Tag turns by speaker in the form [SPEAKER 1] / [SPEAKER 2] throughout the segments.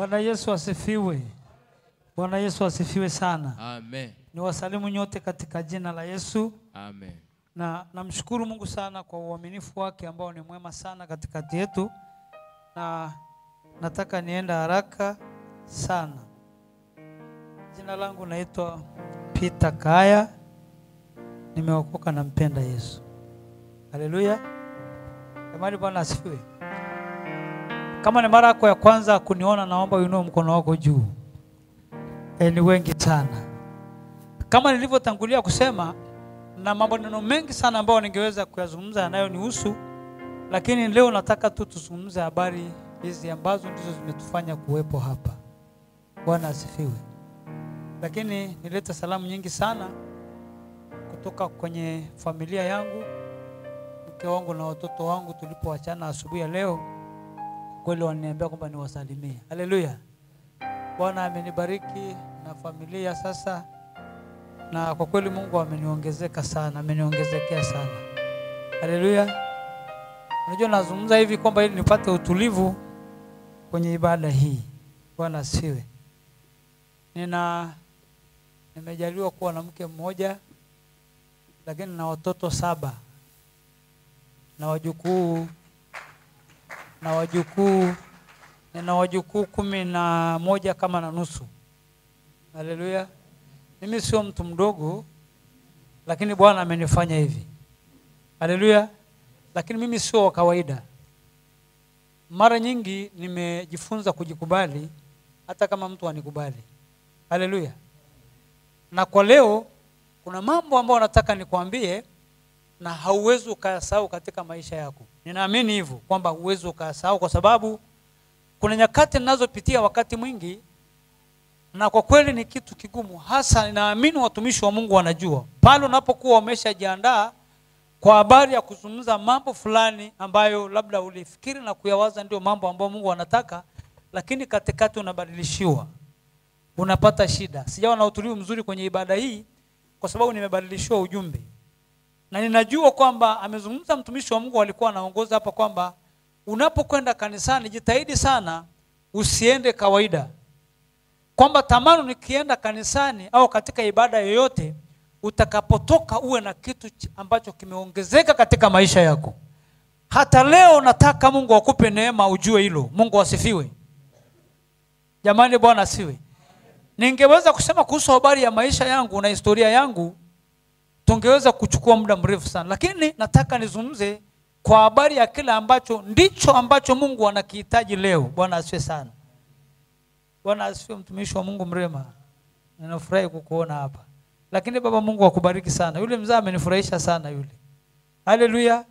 [SPEAKER 1] Bwana Yesu asifiwe. Bwana Yesu asifiwe sana.
[SPEAKER 2] Amen.
[SPEAKER 1] Niwasalimu nyote katika jina la Yesu.
[SPEAKER 2] Amen.
[SPEAKER 1] Na namshukuru Mungu sana kwa uaminifu wake ambao ni mwema sana katikati yetu. Na nataka nienda haraka sana. Jina langu naitwa Peter Kaya. Nimeokoka na mpenda Yesu. Haleluya. Jamani, Bwana asifiwe. Kama ni mara yako ya kwanza kuniona, naomba uinue mkono wako juu. Ni wengi sana. Kama nilivyotangulia kusema, na mambo mengi sana ambayo ningeweza kuyazungumza yanayonihusu, lakini leo nataka tu tuzungumze habari hizi ambazo ndizo zimetufanya kuwepo hapa. Bwana asifiwe. Lakini nileta salamu nyingi sana kutoka kwenye familia yangu, mke wangu na watoto wangu. Tulipoachana asubuhi ya leo, kweli wananiambia kwamba niwasalimie. Haleluya. Bwana amenibariki na familia sasa, na kwa kweli Mungu ameniongezeka sana, ameniongezekea sana. Haleluya. Unajua nazungumza hivi kwamba ili nipate utulivu kwenye ibada hii. Bwana asifiwe. Nimejaliwa kuwa na mke mmoja, lakini na watoto 7 na wajukuu nina wajukuu 11 kama na nusu. Haleluya. Mimi sio mtu mdogo, lakini Bwana amenifanya hivi. Haleluya. Lakini mimi sio wa kawaida. Mara nyingi nimejifunza kujikubali hata kama mtu anikubali. Haleluya. Na kwa leo kuna mambo ambayo nataka nikwambie na hauwezi ukayasahau katika maisha yako. Ninaamini hivyo kwamba huwezi ukayasahau, kwa sababu kuna nyakati ninazopitia wakati mwingi, na kwa kweli ni kitu kigumu. Hasa ninaamini watumishi wa Mungu wanajua. Pale unapokuwa umeshajiandaa kwa habari ya kuzungumza mambo fulani ambayo labda ulifikiri na kuyawaza ndio mambo ambayo Mungu anataka, lakini katikati unabadilishiwa. Unapata shida. Sijawa na utulivu mzuri kwenye ibada hii kwa sababu nimebadilishiwa ujumbe. Na ninajua kwamba amezungumza mtumishi wa Mungu alikuwa anaongoza hapa kwamba unapokwenda kanisani jitahidi sana usiende kawaida. Kwamba tamani nikienda kanisani au katika ibada yoyote, utakapotoka uwe na kitu ambacho kimeongezeka katika maisha yako. Hata leo nataka Mungu akupe neema ujue hilo. Mungu asifiwe. Jamani, Bwana asifiwe. Ningeweza kusema kuhusu habari ya maisha yangu na historia yangu, tungeweza kuchukua muda mrefu sana, lakini nataka nizungumze kwa habari ya kile ambacho ndicho ambacho Mungu anakihitaji leo. Bwana asifiwe sana. Bwana asifiwe, mtumishi wa Mungu Mrema. Ninafurahi kukuona hapa. Lakini baba Mungu akubariki sana. Yule mzee amenifurahisha sana yule. Haleluya.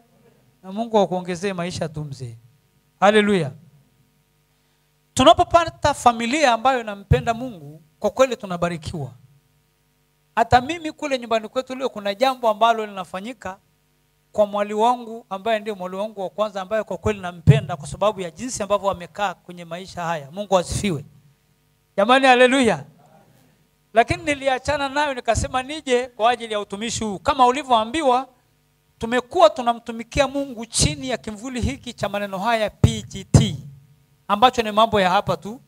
[SPEAKER 1] Na Mungu akuongezee maisha tu mzee. Haleluya. Tunapopata familia ambayo inampenda Mungu, kwa kweli tunabarikiwa. Hata mimi kule nyumbani kwetu leo kuna jambo ambalo linafanyika kwa mwali wangu ambaye ndiye mwali wangu wa kwanza, ambaye kwa kweli nampenda kwa sababu ya jinsi ambavyo amekaa kwenye maisha haya. Mungu asifiwe. Jamani, haleluya. Lakini niliachana nayo nikasema nije kwa ajili ya utumishi huu. Kama ulivyoambiwa, tumekuwa tunamtumikia Mungu chini ya kimvuli hiki cha maneno haya PGT, ambacho ni mambo ya hapa tu.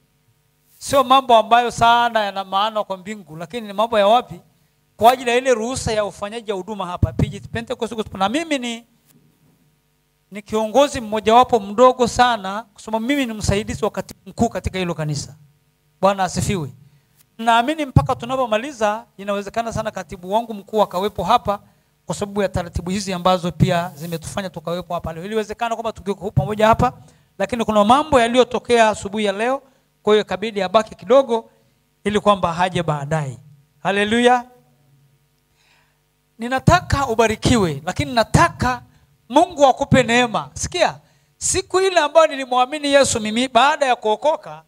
[SPEAKER 1] Sio mambo ambayo sana yana maana kwa mbingu, lakini ni mambo ya wapi? Kwa ajili ya ile ruhusa ya ufanyaji wa huduma hapa PGT Pentecost Gospel. Na mimi ni kiongozi mmoja wapo mdogo sana, kwa sababu mimi ni msaidizi wa katibu mkuu katika hilo kanisa. Bwana asifiwe. Naamini mpaka tunapomaliza inawezekana sana katibu wangu mkuu akawepo hapa, kwa sababu ya taratibu hizi ambazo pia zimetufanya tukawepo hapa leo. Iliwezekana kwamba tungekuwa pamoja hapa, lakini kuna mambo yaliyotokea asubuhi ya leo, kwa hiyo ikabidi abaki kidogo ili kwamba haje baadaye. Haleluya. Ninataka ubarikiwe, lakini nataka Mungu akupe neema. Sikia, siku ile ambayo nilimwamini Yesu, mimi baada ya kuokoka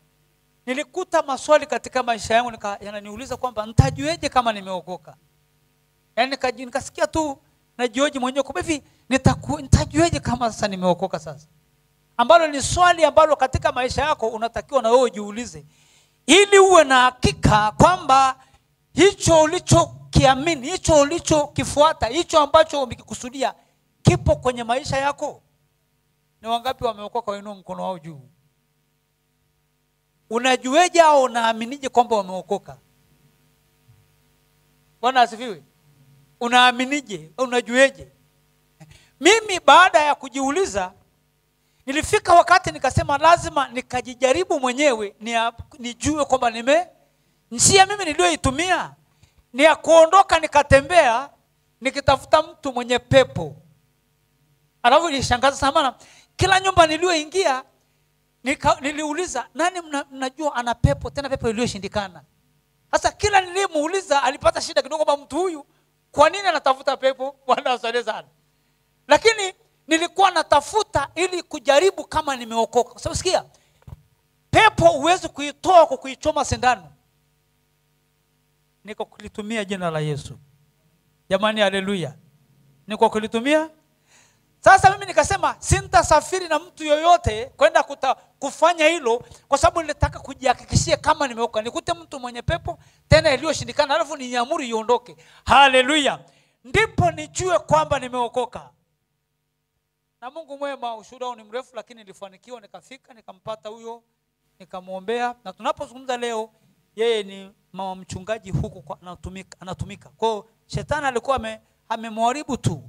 [SPEAKER 1] nilikuta maswali katika maisha yangu yananiuliza kwamba nitajueje kama nimeokoka. Yaani nikasikia tu najioji mwenyewe kwamba hivi nitajueje kama sasa nimeokoka sasa. Ambalo ni swali ambalo katika maisha yako unatakiwa na wewe ujiulize, ili uwe na hakika kwamba hicho ulichokiamini, hicho ulichokifuata, hicho ambacho umekikusudia kipo kwenye maisha yako. Ni wangapi wameokoka? Wainua mkono wao juu. Unajueje au unaaminije kwamba wameokoka? Bwana asifiwe. Unaaminije? Unajueje? Mimi baada ya kujiuliza, nilifika wakati nikasema lazima nikajijaribu mwenyewe nijue kwamba njia mimi niliyoitumia ni ya kuondoka nikatembea nikitafuta mtu mwenye pepo. Alafu nilishangaza sana, kila nyumba niliyoingia niliuliza nani mnajua ana pepo, tena pepo iliyoshindikana. Sasa kila nilimuuliza alipata shida kidogo, kwamba mtu huyu kwa nini anatafuta pepo? Bwana asifiwe sana. Lakini nilikuwa natafuta ili kujaribu kama nimeokoka. Kwa sababu sikia, pepo huwezi kuitoa kwa kuichoma sindano. Niko kulitumia jina la Yesu. Jamani, haleluya. Niko kulitumia. Sasa mimi nikasema sintasafiri na mtu yoyote kwenda kufanya hilo, kwa sababu nilitaka kujihakikishia kama nimeokoka. Nikute mtu mwenye pepo tena iliyoshindikana, alafu ninyamuru iondoke. Haleluya. Ndipo nijue kwamba nimeokoka. Na Mungu mwema, ushuhuda ni mrefu, lakini nilifanikiwa, nikafika, nikampata huyo, nikamuombea. Na tunapozungumza leo, yeye ni mama mchungaji huko anatumika. Kwa hiyo shetani alikuwa amemharibu tu.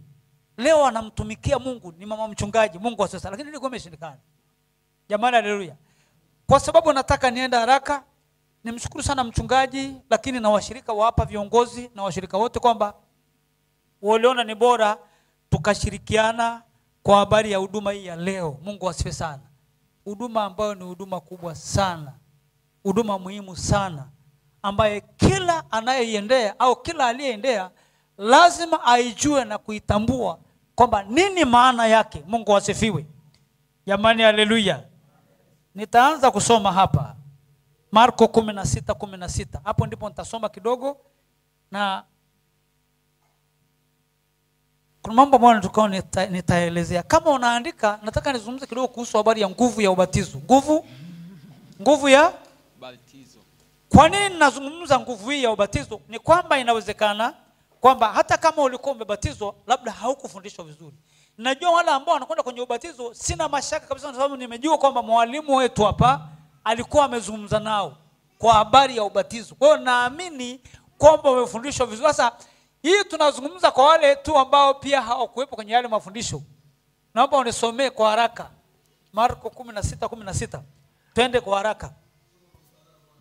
[SPEAKER 1] Leo anamtumikia Mungu, ni mama mchungaji. Mungu wa sasa, lakini ilikuwa imeshindikana. Jamani, haleluya. Kwa sababu nataka nienda haraka, nimshukuru sana mchungaji, lakini na washirika wa hapa, viongozi na washirika wote, kwamba waliona ni bora tukashirikiana kwa habari ya huduma hii ya leo. Mungu asifiwe sana. Huduma ambayo ni huduma kubwa sana, huduma muhimu sana, ambaye kila anayeiendea au kila aliyeendea lazima aijue na kuitambua kwamba nini maana yake. Mungu asifiwe. Jamani, haleluya. Nitaanza kusoma hapa Marko 16:16. Hapo ndipo nitasoma kidogo, na kuna mambo ambayo tukao nitaelezea. Kama unaandika, nataka nizungumze kidogo kuhusu habari ya nguvu ya ubatizo. Nguvu ya ubatizo. Kwa nini ninazungumza nguvu hii ya ubatizo? Ni kwamba inawezekana kwamba hata kama ulikuwa umebatizwa, labda haukufundishwa vizuri. Najua wale ambao wanakwenda kwenye ubatizo, sina mashaka kabisa, kwa sababu nimejua kwamba mwalimu wetu hapa alikuwa amezungumza nao kwa habari ya ubatizo. Kwa hiyo naamini kwamba wamefundishwa vizuri. Sasa hii tunazungumza kwa wale tu ambao pia hawakuwepo kwenye yale mafundisho. Naomba unisomee kwa haraka Marko 16:16. Twende kwa haraka.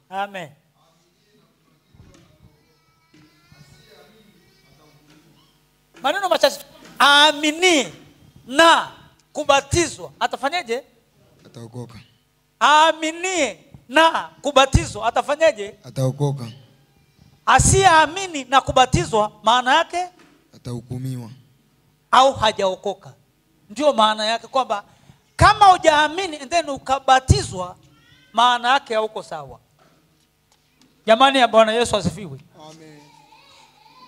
[SPEAKER 1] Amen. Maneno machache. Aamini na kubatizwa atafanyaje?
[SPEAKER 2] Ataokoka.
[SPEAKER 1] Aamini na kubatizwa atafanyaje?
[SPEAKER 2] Ataokoka.
[SPEAKER 1] Asiyeamini na kubatizwa maana yake
[SPEAKER 2] atahukumiwa
[SPEAKER 1] au hajaokoka. Ndio maana yake, kwamba kama hujaamini then ukabatizwa, maana yake hauko sawa. Jamani, ya Bwana Yesu asifiwe.
[SPEAKER 2] Amen.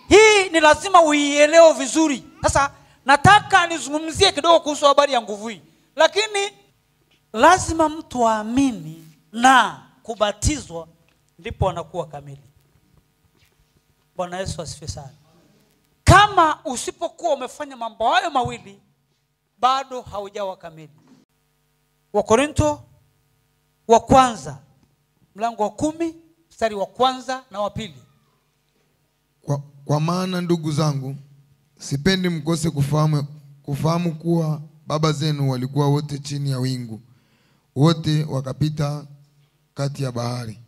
[SPEAKER 1] Hii ni lazima uielewe vizuri. Sasa nataka nizungumzie kidogo kuhusu habari ya nguvu hii. Lakini lazima mtu aamini na kubatizwa ndipo anakuwa kamili. Bwana Yesu asifiwe sana. Kama usipokuwa umefanya mambo hayo mawili, bado haujawa kamili. Wakorintho wa kwanza mlango wa 10 mstari wa 1 na wa 2.
[SPEAKER 2] Kwa maana ndugu zangu, sipendi mkose kufahamu kuwa baba zenu walikuwa wote chini ya wingu, wote wakapita kati ya bahari,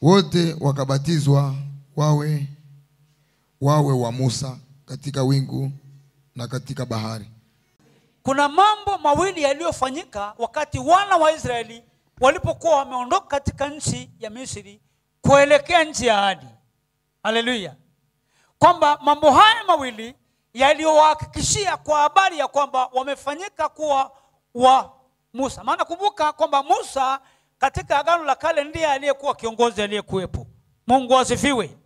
[SPEAKER 2] wote wakabatizwa wawe wa Musa katika wingu na katika bahari.
[SPEAKER 1] Kuna mambo mawili yaliyofanyika wakati wana wa Israeli walipokuwa wameondoka katika nchi ya Misri kuelekea nchi ya ahadi. Haleluya. Kwamba mambo haya mawili yaliyowahakikishia kwa habari ya kwamba wamefanyika kuwa wa Musa. Maana kumbuka kwamba Musa katika Agano la Kale ndiye aliyekuwa kiongozi aliyekuwepo. Mungu asifiwe.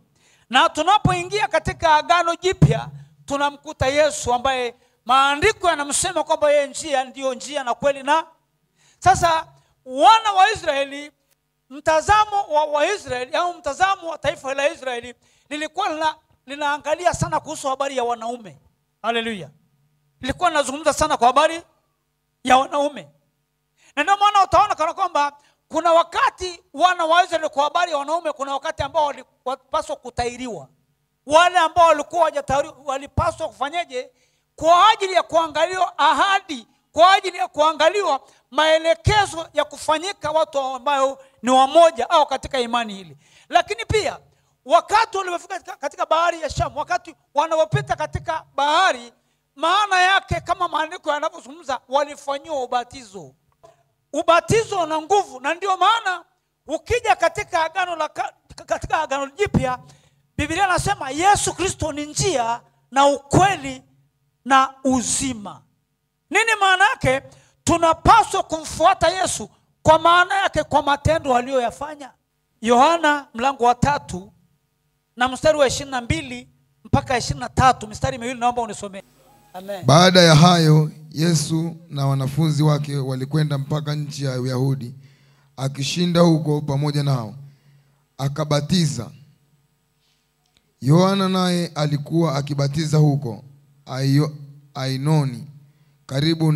[SPEAKER 1] Na tunapoingia katika Agano Jipya tunamkuta Yesu ambaye maandiko yanamsema kwamba yeye ndio njia na kweli na. Sasa wana wa Israeli, mtazamo wa Waisraeli au mtazamo wa taifa la Israeli lilikuwa linaangalia sana kuhusu habari ya wanaume. Haleluya. Lilikuwa linazungumza sana kwa habari ya wanaume. Na ndio maana utaona kana kwamba kuna wakati wana wa Israeli kwa habari ya wanaume, kuna wakati ambao walipaswa kutairiwa. Wale ambao walikuwa hawajatahiriwa walipaswa kufanyaje? Kwa ajili ya kuangaliwa ahadi, kwa ajili ya kuangaliwa maelekezo ya kufanyika watu ambao ni wamoja au katika imani hili. Lakini pia wakati walipofika katika bahari ya Shamu, wakati wanapopita katika bahari, maana yake kama maandiko yanavyozungumza, walifanywa ubatizo. Ubatizo una nguvu, na ndio maana ukija katika agano jipya, Biblia inasema Yesu Kristo ni njia na ukweli na uzima. Nini maana yake? Tunapaswa kumfuata Yesu kwa maana yake kwa matendo aliyoyafanya. Yohana mlango wa 3 na mstari wa 22 mpaka 23, mstari miwili naomba unisomee. Amen.
[SPEAKER 2] Baada ya hayo Yesu na wanafunzi wake walikwenda mpaka nchi ya Uyahudi, akishinda huko pamoja nao, akabatiza. Yohana naye alikuwa akibatiza huko Ainoni, karibu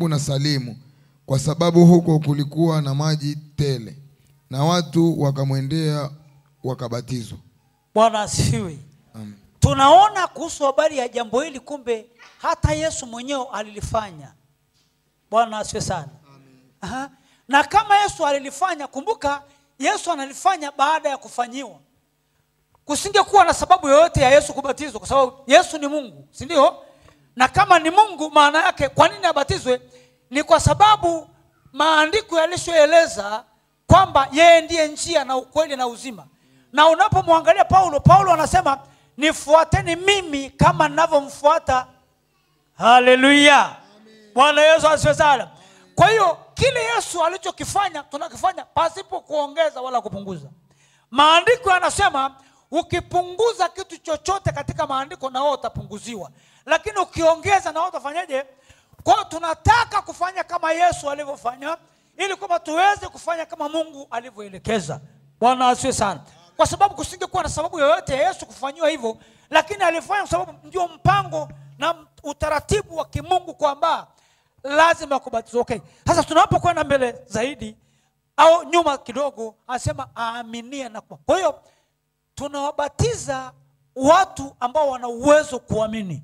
[SPEAKER 2] na Salimu, kwa sababu huko kulikuwa na maji tele, na watu wakamwendea wakabatizwa.
[SPEAKER 1] Bwana asifiwe. Amen. Tunaona kuhusu habari ya jambo hili, kumbe hata Yesu mwenyewe alilifanya. Bwana asifiwe sana. Amen. Na kama Yesu alilifanya, kumbuka Yesu analifanya baada ya kufanyiwa. Kusingekuwa na sababu yoyote ya Yesu kubatizwa, kwa sababu Yesu ni Mungu, si ndio? Na kama ni Mungu, maana yake kwa nini abatizwe? Ni kwa sababu maandiko yalishoeleza kwamba yeye ndiye njia na ukweli na uzima. Na unapomwangalia Paulo anasema nifuateni mimi kama ninavyomfuata. Haleluya. Bwana Yesu asifiwe sana. Kwa hiyo kile Yesu alichokifanya tunakifanya pasipo kuongeza wala kupunguza. Maandiko yanasema ukipunguza kitu chochote katika maandiko na wewe utapunguziwa, lakini ukiongeza na wewe utafanyaje? Kwa hiyo tunataka kufanya kama Yesu alivyofanya, ili kwamba tuweze kufanya kama Mungu alivyoelekeza. Bwana asifiwe sana. Kwa sababu kusingekuwa na sababu yoyote ya Yesu kufanywa hivyo, lakini alifanya kwa sababu ndio mpango na utaratibu wa kimungu kwamba lazima kubatizwa. Okay. Sasa tunapokwenda mbele zaidi au nyuma kidogo, anasema aaminie na kwa. Kwa hiyo tunawabatiza watu ambao wana uwezo kuamini.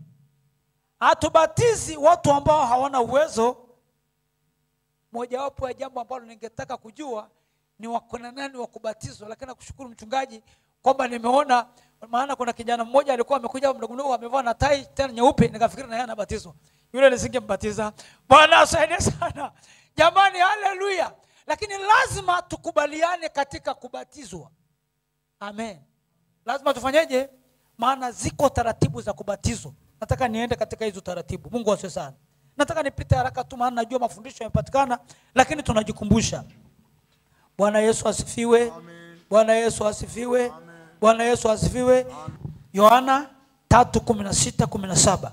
[SPEAKER 1] Hatubatizi watu ambao hawana uwezo. Mojawapo ya jambo ambalo ningetaka kujua ni wakona nani wa kubatizwa, lakini nakushukuru mchungaji kwamba nimeona, maana kuna kijana mmoja alikuwa amekuja mdogo mdogo amevaa na tai tena nyeupe, nikafikiri na yeye anabatizwa. Yule nisingembatiza. Bwana asaidie sana. Jamani, haleluya. Lakini lazima tukubaliane katika kubatizwa. Amen. Lazima tufanyeje? Maana ziko taratibu za kubatizwa. Nataka niende katika hizo taratibu. Mungu asifiwe sana. Nataka nipite haraka tu maana najua mafundisho yamepatikana, lakini tunajikumbusha. Bwana Yesu asifiwe. Amen. Bwana Yesu asifiwe. Amen. Bwana Yesu asifiwe. Yohana 3:16-17.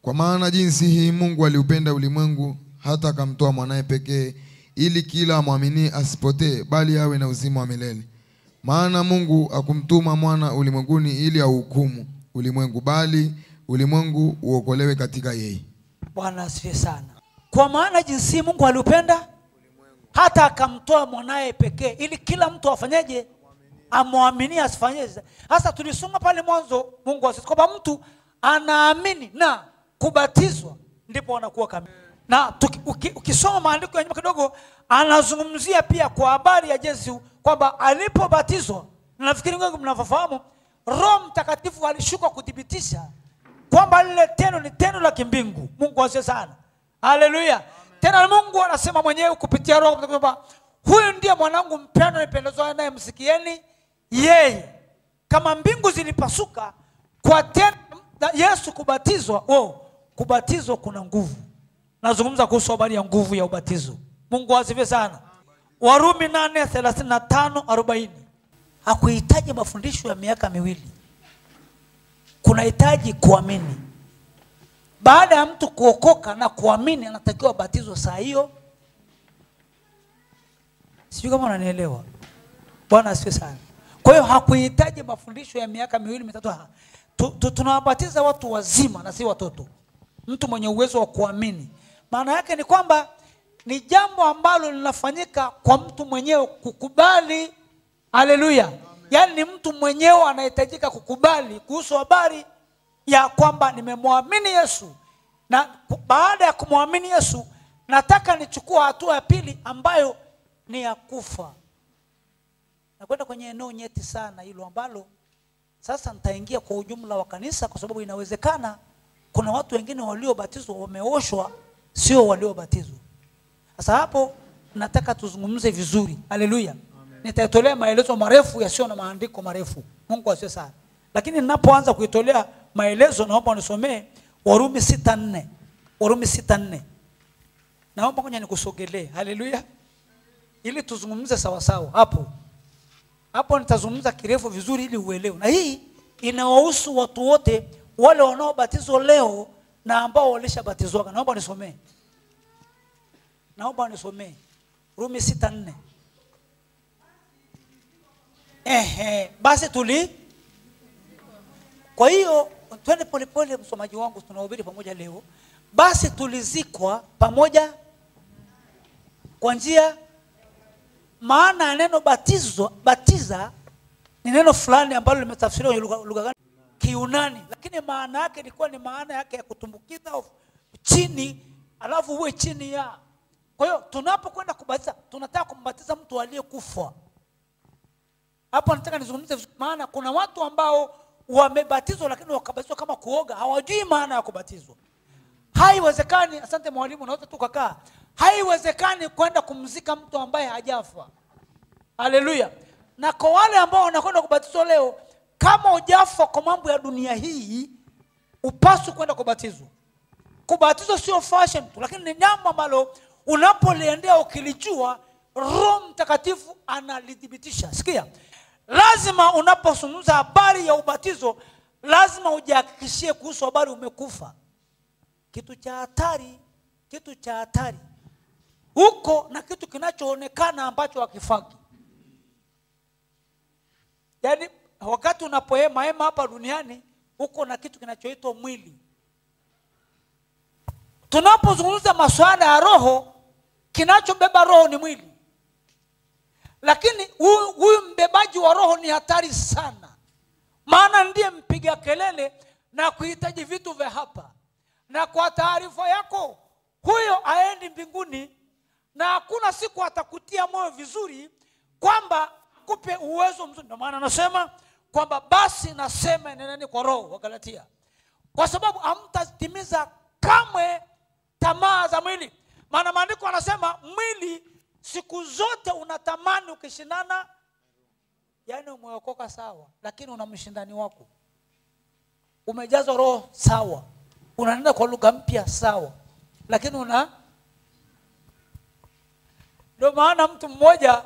[SPEAKER 2] Kwa maana jinsi hii Mungu aliupenda ulimwengu hata akamtoa mwanae pekee, ili kila amwamini asipotee bali awe na uzima wa milele. Maana Mungu akumtuma mwana ulimwenguni ili auhukumu ulimwengu, bali ulimwengu uokolewe katika yeye.
[SPEAKER 1] Bwana asifiwe sana. Kwa maana jinsi Mungu aliupenda hata akamtoa mwanae pekee, ili kila mtu afanyeje? Amwamini asifanyeje? Sasa tulisoma pale mwanzo, Mungu asifiwe, kwamba mtu anaamini na kubatizwa ndipo anakuwa kamili. Na ukisoma maandiko ya nyuma kidogo, anazungumzia pia kwa habari ya Yesu kwamba alipobatizwa, na nafikiri wengi mnafahamu, Roho Mtakatifu alishuka kudhibitisha kwamba lile tendo ni tendo la kimbingu. Mungu asifiwe sana. Haleluya. Tena Mungu anasema mwenyewe kupitia Roho Mtakatifu kwamba huyu ndiye mwanangu mpendwa nipendezwaye naye msikieni yeye. Kama mbingu zilipasuka kwa tendo Yesu kubatizwa, kubatizwa kuna nguvu. Nazungumza kuhusu habari ya nguvu ya ubatizo. Mungu asifiwe sana. Warumi 8:35-40. Hakuhitaji mafundisho ya miaka 2. Kunahitaji kuamini. Baada ya mtu kuokoka na kuamini, anatakiwa batizwe saa hiyo. Sijui kama unanielewa. Bwana asifiwe sana. Kwa hiyo hakuhitaji mafundisho ya miaka 2-3. Tunawabatiza watu wazima na si watoto. Mtu mwenye uwezo wa kuamini. Maana yake ni kwamba ni jambo ambalo linafanyika kwa mtu mwenyewe kukubali. Haleluya. Yaani ni mtu mwenyewe anahitajika kukubali kuhusu habari ya kwamba nimemwamini Yesu, na baada ya kumwamini Yesu nataka nichukue hatua ya pili ambayo ni ya kufa. Nakwenda kwenye eneo nyeti sana hilo ambalo sasa nitaingia kwa ujumla wa kanisa, kwa sababu inawezekana kuna watu wengine waliobatizwa wameoshwa, sio waliobatizwa. Sasa hapo nataka tuzungumze vizuri. Haleluya. Nitaitolea maelezo marefu yasio na maandiko marefu. Mungu asifiwe sana. Lakini ninapoanza kuitolea maelezo naomba unisomee Warumi 6:4. Warumi 6:4. Naomba ngoja nikusogelee. Haleluya. Ili tuzungumze sawa sawa hapo. Hapo nitazungumza kirefu vizuri ili uelewe. Na hii inawahusu watu wote wale wanaobatizwa leo na ambao walishabatizwa. Naomba nisomee. Naomba nisomee. Warumi 6:4. Basi kwa hiyo twende polepole msomaji wangu, tunahubiri pamoja leo. Basi tulizikwa pamoja kwa njia, maana ya neno batiza ni neno fulani ambalo limetafsiriwa lugha gani? Kiunani, lakini maana yake ilikuwa ni maana yake ya kutumbukiza chini, alafu uwe chini ya. Kwa hiyo tunapokwenda kubatiza tunataka kumbatiza mtu aliyekufa. Hapo nataka nizungumze, maana kuna watu ambao wamebatizwa lakini wakabatizwa kama kuoga, hawajui maana ya kubatizwa. Haiwezekani, asante mwalimu, naweza tu kukaa. Haiwezekani kwenda kumzika mtu ambaye hajafa. Haleluya. Na kwa wale ambao wanakwenda kubatizwa leo, kama hujafa kwa mambo ya dunia hii, upaswi kwenda kubatizwa. Kubatizwa sio fashion tu, lakini ni jambo ambalo unapoliendea ukilijua, Roho Mtakatifu analidhibitisha. Sikia, lazima unapozungumza habari ya ubatizo, lazima ujihakikishie kuhusu habari umekufa. Kitu cha hatari huko na kitu kinachoonekana ambacho hakifaki. Yaani wakati unapohema hapa duniani, huko na kitu kinachoitwa mwili. Tunapozungumza masuala ya roho, kinachobeba roho ni mwili. Lakini huyu mbebaji wa roho ni hatari sana. Maana ndiye mpiga kelele na kuhitaji vitu vya hapa. Na kwa taarifa yako, huyo aendi mbinguni, na hakuna siku atakutia moyo vizuri kwamba kupe uwezo mzuri. Ndio maana anasema kwamba basi nasema neneni kwa roho, wa Galatia. Kwa sababu hamtatimiza kamwe tamaa za mwili. Maana maandiko anasema mwili siku zote unatamani ukishindana. Yaani umeokoka sawa, lakini una mshindani wako. Umejazwa roho sawa, unanena kwa lugha mpya sawa, lakini ndio maana mtu mmoja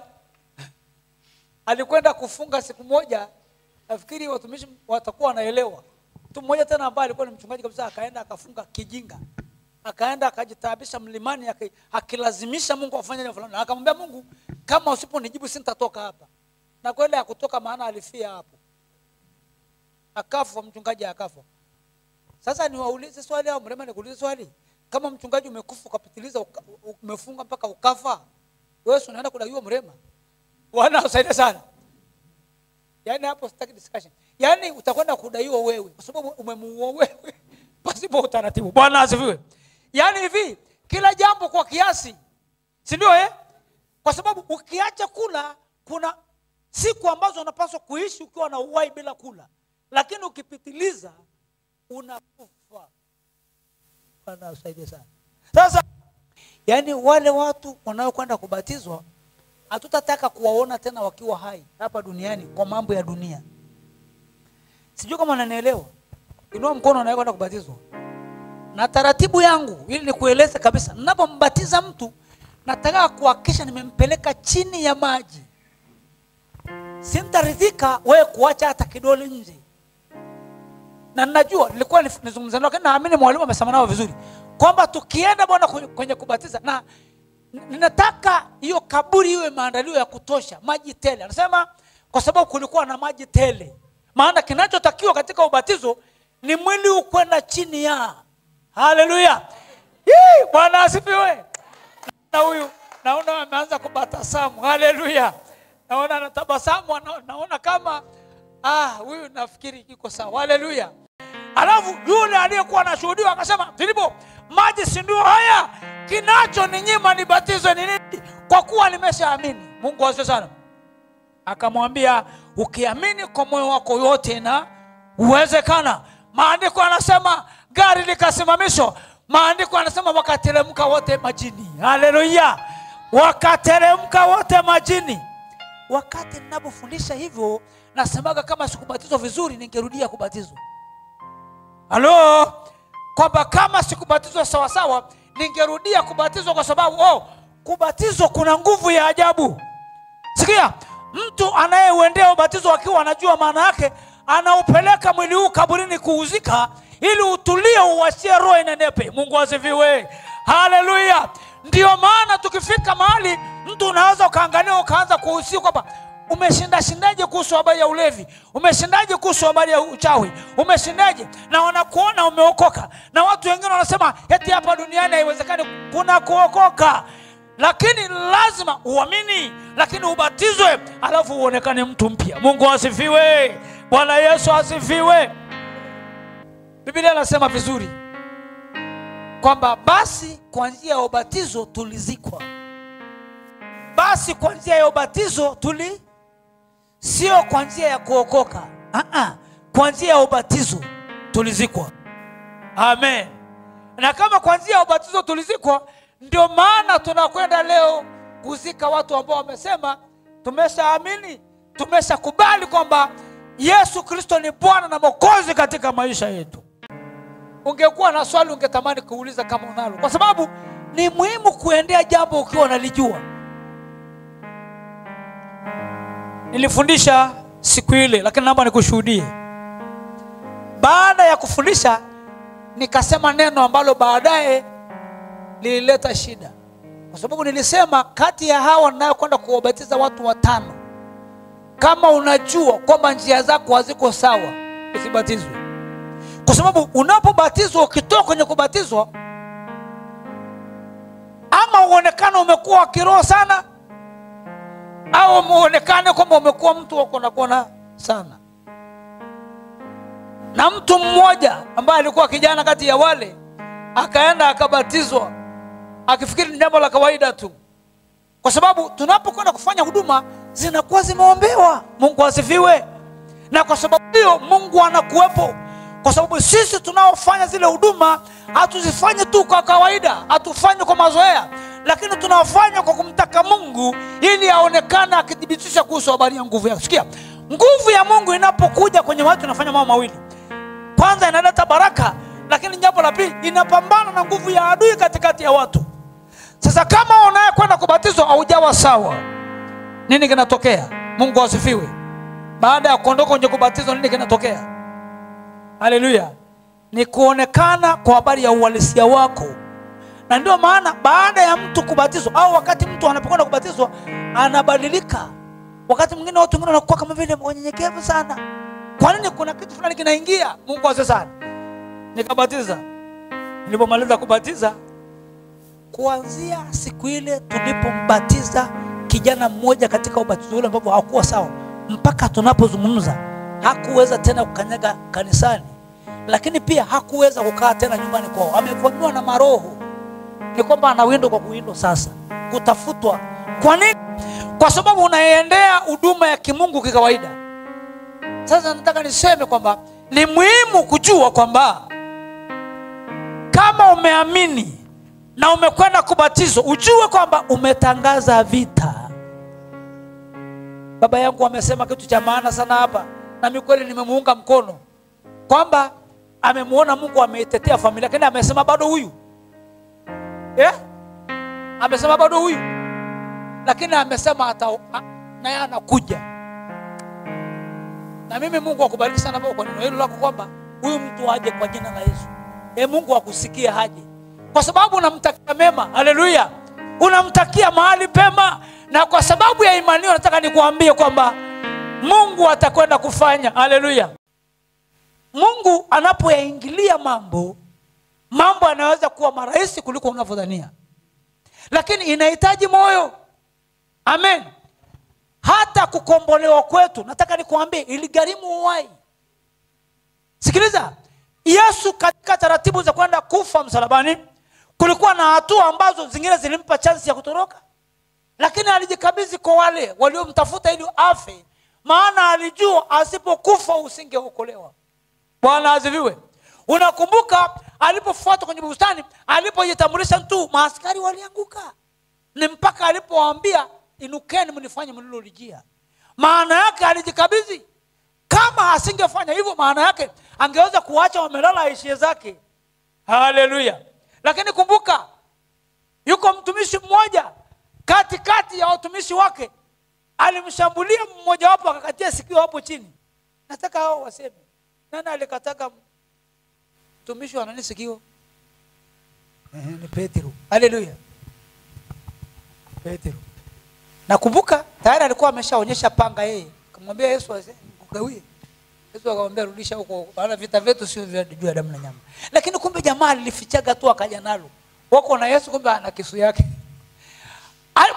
[SPEAKER 1] alikwenda kufunga siku moja, nafikiri watumishi watakuwa wanaelewa. Mtu mmoja tena ambaye alikuwa ni mchungaji kabisa, akaenda akafunga kijinga. Akaenda akajitaabisha mlimani, akilazimisha Mungu afanye jambo fulani. Akamwambia Mungu, kama usiponijibu sitatoka hapa. Na kweli hakutoka, maana alifia hapo. Akafa, mchungaji akafa. Sasa niwaulize swali au mrema nikuulize swali. Kama mchungaji umekufa ukapitiliza, umefunga mpaka ukafa, wewe unaenda kudaiwa mrema? Bwana usaidie sana. Yaani hapo sitaki discussion. Yaani utakwenda kudaiwa wewe kwa sababu umemuua wewe pasipo utaratibu. Bwana asifiwe. Yaani hivi, kila jambo kwa kiasi. Si ndio Kwa sababu ukiacha kula, kuna siku ambazo unapaswa kuishi ukiwa na uhai bila kula. Lakini ukipitiliza unakufa. Bwana usaidie sana. Sasa yaani wale watu wanaokwenda kubatizwa, hatutataka kuwaona tena wakiwa hai hapa duniani kwa mambo ya dunia. Sijui kama unanielewa. Inua mkono anayekwenda kubatizwa. Na taratibu yangu ili nikueleze kabisa, ninapombatiza mtu nataka kuhakikisha nimempeleka chini ya maji. Sintaridhika wewe kuacha hata kidole nje. Na ninajua nilikuwa nizungumza nao, lakini naamini mwalimu amesema nao vizuri kwamba tukienda bwana kwenye kubatiza, na ninataka hiyo kaburi iwe maandalio ya kutosha, maji tele. Anasema kwa sababu kulikuwa na maji tele. Maana kinachotakiwa katika ubatizo ni mwili ukwenda chini ya. Haleluya. Bwana asifiwe. Na huyu naona ameanza kubatasamu. Haleluya. Naona anatabasamu, naona kama huyu nafikiri kiko sawa. Haleluya. Alafu yule aliyekuwa anashuhudia akasema, Filipo, maji si ndio haya? Kinacho ninyima nibatizwe ni nini? Kwa kuwa nimeshaamini. Mungu asifiwe sana. Akamwambia, ukiamini kwa moyo wako yote na uwezekana. Maandiko yanasema gari likasimamishwa. Maandiko yanasema wakateremka wote majini. Haleluya. Wakateremka wote majini. Wakati ninapofundisha hivyo, nasemaga kama sikubatizwa vizuri ningerudia kubatizwa. Halo? Kwamba kama sikubatizwa sawa sawa ningerudia kubatizwa, kwa sababu kubatizwa kuna nguvu ya ajabu. Sikia, mtu anayeuendea ubatizo akiwa anajua maana yake, anaupeleka mwili huu kaburini kuuzika ili utulie, uachie roho inenepe. Mungu asifiwe. Haleluya. Ndio maana tukifika mahali mtu unaweza ukaangalia ukaanza kuhusia kwamba umeshindaje kuhusu habari ya ulevi, umeshindaje kuhusu habari ya uchawi, umeshindaje, na wanakuona umeokoka. Na watu wengine wanasema eti hapa duniani haiwezekani kuna kuokoka. Lakini lazima uamini, lakini ubatizwe, alafu uonekane mtu mpya. Mungu asifiwe. Bwana Yesu asifiwe. Biblia inasema vizuri kwamba basi kwa njia ya ubatizo tulizikwa. Basi kwa njia ya ubatizo sio kwa njia ya kuokoka. Kwa njia ya ubatizo tulizikwa. Amen. Na kama kwa njia ya ubatizo tulizikwa, ndio maana tunakwenda leo kuzika watu ambao wamesema tumeshaamini, tumeshakubali kwamba Yesu Kristo ni Bwana na Mwokozi katika maisha yetu. Ungekuwa na swali ungetamani kuuliza kama unalo, kwa sababu ni muhimu kuendea jambo ukiwa unalijua. Nilifundisha siku ile, lakini naomba nikushuhudie. Baada ya kufundisha nikasema neno ambalo baadaye lilileta shida. Kwa sababu nilisema kati ya hawa ninayokwenda kuwabatiza watu 5, kama unajua kwamba njia zako haziko sawa, usibatizwe. Kwa sababu unapobatizwa, ukitoka kwenye kubatizwa, ama uonekane umekuwa wa kiroho sana, au muonekane kwamba umekuwa mtu wa kona sana. Na mtu mmoja ambaye alikuwa kijana kati ya wale akaenda akabatizwa akifikiri ni jambo la kawaida tu. Kwa sababu tunapokwenda kufanya huduma zinakuwa zimeombewa. Mungu asifiwe. Na kwa sababu hiyo Mungu anakuwepo. Kwa sababu sisi tunaofanya zile huduma hatuzifanye tu kwa kawaida, hatufanye kwa mazoea, lakini tunafanya kwa kumtaka Mungu ili aonekane akithibitisha kuhusu habari ya nguvu yake. Sikia, nguvu ya Mungu inapokuja kwenye watu inafanya mambo mawili. Kwanza inaleta baraka, lakini jambo la pili inapambana na nguvu ya adui katikati ya watu. Sasa kama unayekwenda kubatizwa haujawa sawa, nini kinatokea? Mungu asifiwe. Baada ya kuondoka kwenye kubatizwa, nini kinatokea? Haleluya. Ni kuonekana kwa habari ya uhalisia wako. Na ndio maana baada ya mtu kubatizwa, au wakati mtu anapokwenda kubatizwa, anabadilika. Wakati mwingine watu wengine wanakuwa kama vile wanyenyekevu sana. Kwa nini? Kuna kitu fulani kinaingia. Mungu asifiwe sana. Nikabatiza. Nilipomaliza kubatiza, kuanzia siku ile tulipombatiza kijana mmoja katika ubatizo ule ambapo hakuwa sawa, mpaka tunapozungumza hakuweza tena kukanyaga kanisani, lakini pia hakuweza kukaa tena nyumbani kwao. Amevamiwa na maroho. Ni kwamba anawindwa kwa kuwindwa sasa, kutafutwa. Kwa nini? Kwa sababu unaendea huduma ya kimungu kikawaida. Sasa nataka niseme kwamba ni muhimu kujua kwamba kama umeamini na umekwenda kubatizwa, ujue kwamba umetangaza vita. Baba yangu amesema kitu cha maana sana hapa, na mimi kweli nimemuunga mkono, kwamba amemuona Mungu ameitetea familia, lakini amesema bado huyu. Amesema bado huyu, lakini amesema hata naye anakuja. Na mimi Mungu akubariki sana kwa neno hilo lako, kwamba huyu mtu aje kwa jina la Yesu. Mungu akusikie haje, kwa sababu unamtakia mema. Haleluya. Unamtakia mahali pema, na kwa sababu ya imani nataka nikuambie kwamba Mungu atakwenda kufanya. Haleluya. Mungu anapoyaingilia mambo yanaweza kuwa marahisi kuliko unavyodhania. lakini inahitaji moyo. Amen. Hata kukombolewa kwetu, nataka nikuambie, iligharimu uhai. Sikiliza, Yesu katika taratibu za kwenda kufa msalabani, kulikuwa na hatua ambazo zingine zilimpa chance ya kutoroka, lakini alijikabidhi kwa wale waliomtafuta ili afe, maana alijua asipokufa usingeokolewa. Bwana asifiwe. Unakumbuka alipofuata kwenye bustani, alipojitambulisha tu, maaskari walianguka. Ni mpaka alipowaambia, inukeni mnifanye mlilolijia. Maana yake alijikabidhi. Kama asingefanya hivyo, maana yake angeweza kuacha wamelala aishie zake. Haleluya. Lakini kumbuka, yuko mtumishi mmoja katikati ya watumishi wake, alimshambulia mmoja wapo, akakatia sikio hapo chini. Nataka hao waseme, nani alikataka mtumishi wa nani sikio? Ni Petro. Haleluya. Petro. Nakumbuka tayari alikuwa ameshaonyesha panga yeye. Akamwambia Yesu asikugawie. Yesu akamwambia rudisha huko, maana vita vyetu sio vya juu ya damu na nyama. Lakini kumbe jamaa alifichaga tu akaja nalo. Wako na Yesu, kumbe ana kisu yake.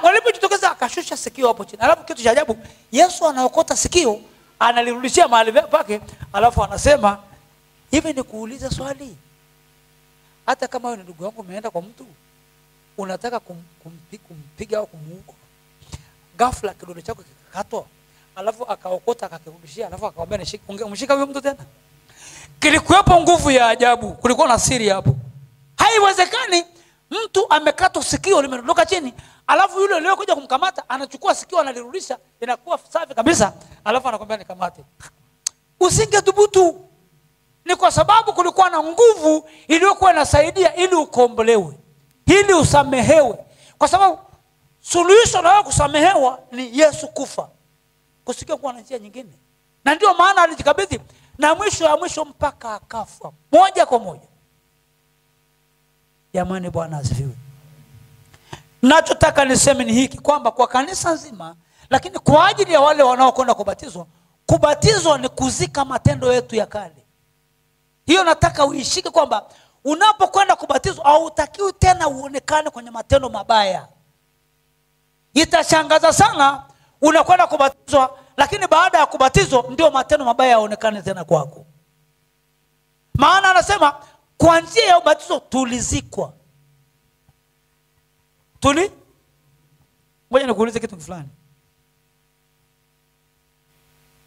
[SPEAKER 1] Walipojitokeza akashusha sikio hapo chini. Alafu kitu cha ajabu, Yesu anaokota sikio, analirudishia mahali pake, alafu anasema, hivi nikuulize swali. Hata kama wewe ni ndugu yangu umeenda kwa mtu, unataka kumpiga au kumuua, ghafla kidole chako kikakatwa, alafu akaokota akakirudishia, alafu akamwambia umshika huyo mtu tena? Kilikuwepo nguvu ya ajabu, kulikuwa na siri hapo. Haiwezekani mtu amekatwa sikio limedondoka chini, alafu yule leo kuja kumkamata anachukua sikio analirudisha, inakuwa safi kabisa, alafu anakuambia nikamate. Usingethubutu. Ni kwa sababu kulikuwa na nguvu iliyokuwa inasaidia ili ukombolewe, ili usamehewe. Kwa sababu suluhisho la kusamehewa ni Yesu kufa. Kusikia kuwa na njia nyingine. Na ndio maana alijikabidhi, na mwisho ya mwisho mpaka akafa moja kwa moja. Jamani, Bwana asifiwe. Nachotaka niseme ni hiki, kwamba kwa kanisa nzima, lakini kwa ajili ya wale wanaokwenda kubatizwa, kubatizwa ni kuzika matendo yetu ya kale. Hiyo nataka uishike, kwamba unapokwenda kubatizwa hautakiwi tena uonekane kwenye matendo mabaya. Itashangaza sana unakwenda kubatizwa, lakini baada ya kubatizwa ndio matendo mabaya yaonekane tena kwako. Maana anasema kwa njia ya ubatizo tulizikwa. Ngoja nikuulize kitu fulani.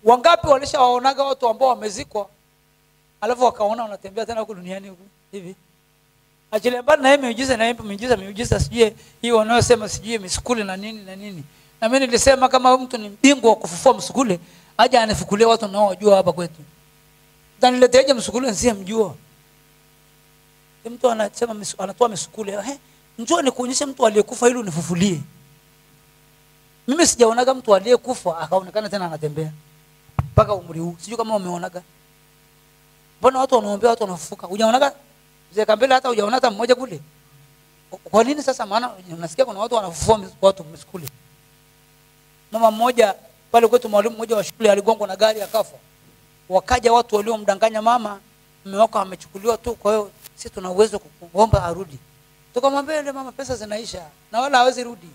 [SPEAKER 1] Wangapi walishawaonaga watu ambao wamezikwa, alafu wakaona wanatembea tena huko duniani huko hivi? Achilia mbali na yeye miujiza sijui hiyo wanayosema sijui misukule na nini na nini. Na mimi nilisema kama mtu ni bingwa wa kufufua msukule, aje anifukulie watu nao wajua hapa kwetu. Utanileteaje msukule nisiyemjua? Mtu anasema anatoa misukule, njoo nikuonyeshe mtu aliyekufa ili unifufulie. Mimi sijaonaga mtu aliyekufa akaonekana tena anatembea mpaka umri huu. Sijui kama umeonaga. Mbona watu wanaombea watu wanafufuka? Hujaonaga? Mzee Kambele hata hujaona hata mmoja kule. Kwa nini sasa? Maana unasikia kuna watu wanafufua watu msikule. Mama mmoja pale kwetu, mwalimu mmoja wa shule aligongwa na gari akafa. Wakaja watu waliomdanganya mama, mume wako amechukuliwa tu, kwa hiyo sisi tuna uwezo kuomba arudi. Tukamwambia ile mama, pesa zinaisha na wala hawezi rudi.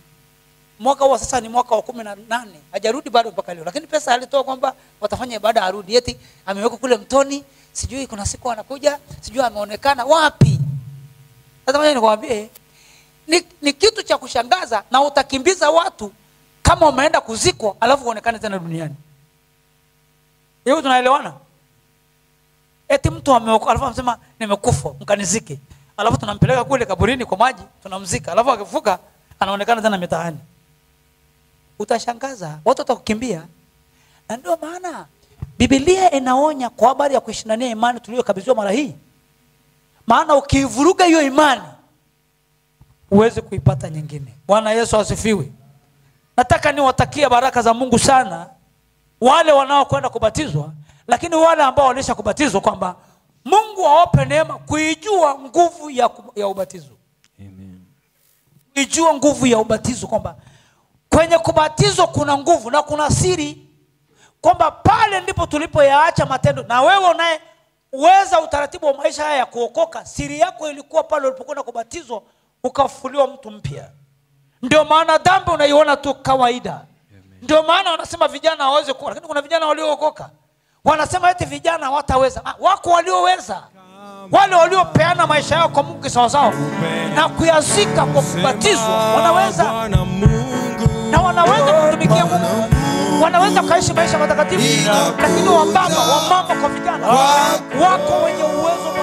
[SPEAKER 1] Mwaka huo sasa ni mwaka wa 18, hajarudi bado mpaka leo. Lakini pesa alitoa kwamba watafanya ibada arudi. Eti ameweka kule mtoni, sijui kuna siku anakuja, sijui ameonekana wapi. Sasa ngoja nikwambie, ni kitu cha kushangaza, na utakimbiza watu kama umeenda kuzikwa alafu uonekane tena duniani. Hiyo tunaelewana? Eti mtu ameokoka alafu anasema nimekufa mkanizike. Alafu tunampeleka kule kaburini kwa maji, tunamzika. Alafu akifuka anaonekana tena mitaani. Utashangaza, watu watakukimbia. Na ndio maana Biblia inaonya kwa habari ya kuishindania imani tuliyokabidhiwa mara hii. Maana ukivuruga hiyo imani uweze kuipata nyingine. Bwana Yesu asifiwe. Nataka niwatakie baraka za Mungu sana wale wanaokwenda kubatizwa, lakini wale ambao walisha kubatizwa, kwamba Mungu awape neema kuijua nguvu ya ubatizo.
[SPEAKER 3] Amen.
[SPEAKER 1] Kuijua nguvu ya ubatizo, kwamba kwenye kubatizwa kuna nguvu na kuna siri, kwamba pale ndipo tulipoyaacha matendo. Na wewe unaye uweza utaratibu wa maisha haya ya kuokoka, siri yako ilikuwa pale ulipokwenda kubatizwa ukafufuliwa mtu mpya. Ndio maana dhambi unaiona tu kawaida. Ndio maana wanasema vijana hawawezi kuokoka, lakini kuna vijana waliookoka. Wanasema eti vijana hawataweza. Wako walioweza. Wale waliopeana maisha yao kwa Mungu sawasawa na kuyazika kwa kubatizwa wanaweza. Na wanaweza kutumikia Mungu. Wanaweza kuishi maisha matakatifu. Lakini wamama kwa vijana wako wenye uwezo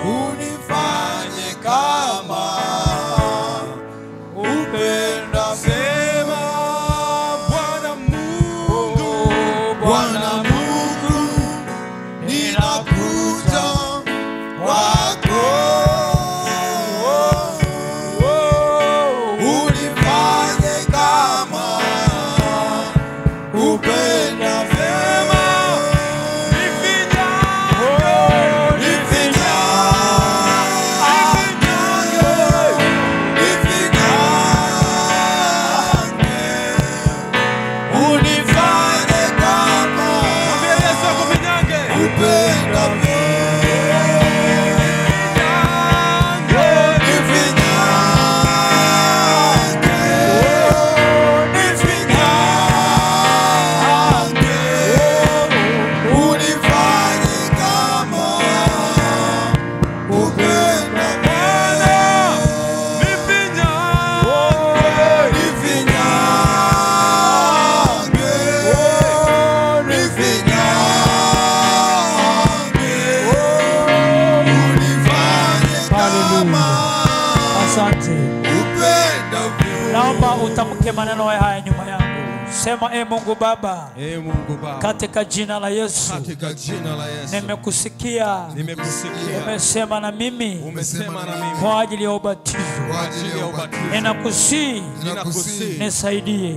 [SPEAKER 3] unifanye kama upenda sema Bwana Mungu, Bwana Mungu, ninakuja kwako, unifanye kama upenda sema
[SPEAKER 1] utamke maneno haya nyuma yangu. Sema Mungu Baba.
[SPEAKER 3] Mungu Baba.
[SPEAKER 1] Katika jina la Yesu.
[SPEAKER 3] Katika jina la Yesu.
[SPEAKER 1] Nimekusikia. Umesema na mimi. Kwa ajili ya ubatizo. Ninakusihi. Nisaidie.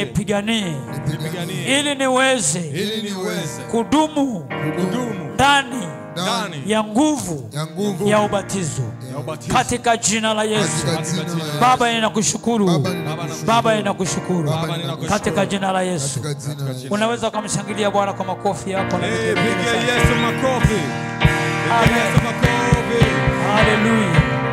[SPEAKER 1] Nipiganie. Ili niweze kudumu ndani ya nguvu ya ubatizo. Katika jina la Yesu. Baba ninakushukuru. Baba ninakushukuru. Katika jina la Yesu. Unaweza kumshangilia Bwana kwa makofi yako na
[SPEAKER 3] pigia Yesu makofi. Pigia Yesu makofi.
[SPEAKER 1] Hallelujah.